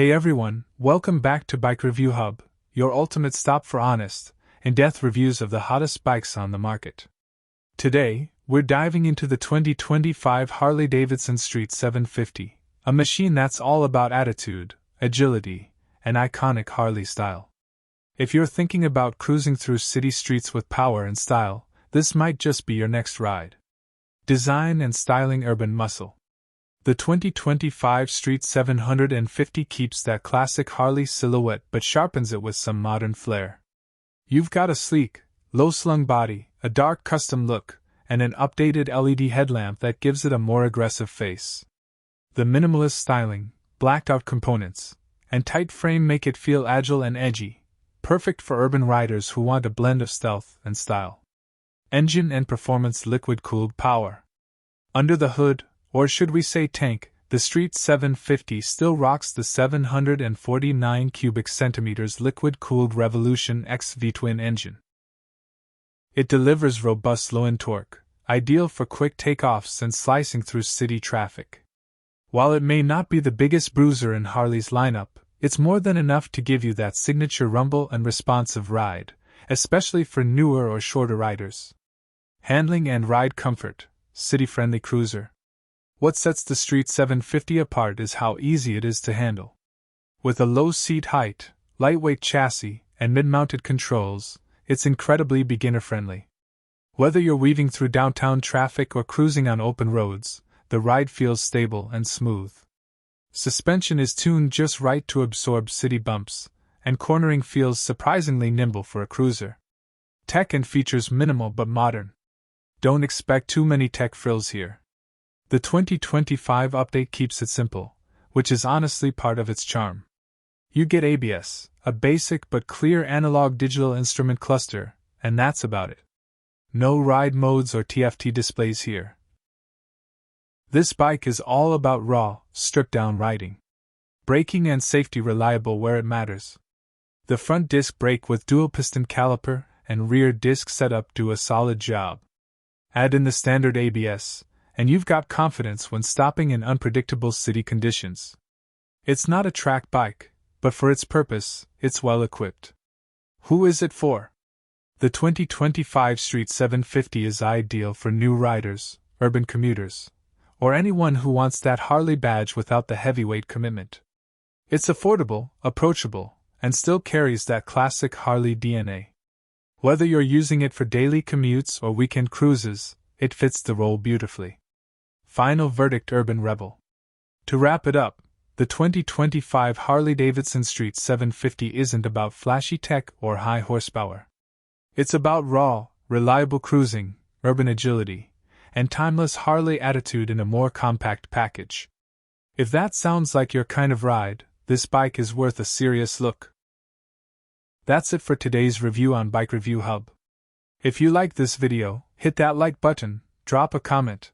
Hey everyone, welcome back to Bike Review Hub, your ultimate stop for honest, in-depth reviews of the hottest bikes on the market. Today, we're diving into the 2025 Harley Davidson Street 750, a machine that's all about attitude, agility, and iconic Harley style. If you're thinking about cruising through city streets with power and style, this might just be your next ride. Design and styling urban muscle. The 2025 Street 750 keeps that classic Harley silhouette but sharpens it with some modern flair. You've got a sleek, low-slung body, a dark custom look, and an updated LED headlamp that gives it a more aggressive face. The minimalist styling, blacked-out components, and tight frame make it feel agile and edgy, perfect for urban riders who want a blend of stealth and style. Engine and performance liquid-cooled power. Under the hood, or should we say tank, the Street 750 still rocks the 749 cubic centimeters liquid-cooled Revolution X V-twin engine. It delivers robust low-end torque, ideal for quick takeoffs and slicing through city traffic. While it may not be the biggest bruiser in Harley's lineup, it's more than enough to give you that signature rumble and responsive ride, especially for newer or shorter riders. Handling and ride comfort, city-friendly cruiser. What sets the Street 750 apart is how easy it is to handle. With a low seat height, lightweight chassis, and mid-mounted controls, it's incredibly beginner-friendly. Whether you're weaving through downtown traffic or cruising on open roads, the ride feels stable and smooth. Suspension is tuned just right to absorb city bumps, and cornering feels surprisingly nimble for a cruiser. Tech and features minimal but modern. Don't expect too many tech frills here. The 2025 update keeps it simple, which is honestly part of its charm. You get ABS, a basic but clear analog-digital instrument cluster, and that's about it. No ride modes or TFT displays here. This bike is all about raw, stripped-down riding. Braking and safety reliable where it matters. The front disc brake with dual-piston caliper and rear disc setup do a solid job. Add in the standard ABS, and you've got confidence when stopping in unpredictable city conditions. It's not a track bike, but for its purpose, it's well equipped. Who is it for? The 2025 Street 750 is ideal for new riders, urban commuters, or anyone who wants that Harley badge without the heavyweight commitment. It's affordable, approachable, and still carries that classic Harley DNA. Whether you're using it for daily commutes or weekend cruises, it fits the role beautifully. Final verdict: Urban Rebel. To wrap it up, the 2025 Harley Davidson Street 750 isn't about flashy tech or high horsepower. It's about raw, reliable cruising, urban agility, and timeless Harley attitude in a more compact package. If that sounds like your kind of ride, this bike is worth a serious look. That's it for today's review on Bike Review Hub. If you liked this video, hit that like button, drop a comment,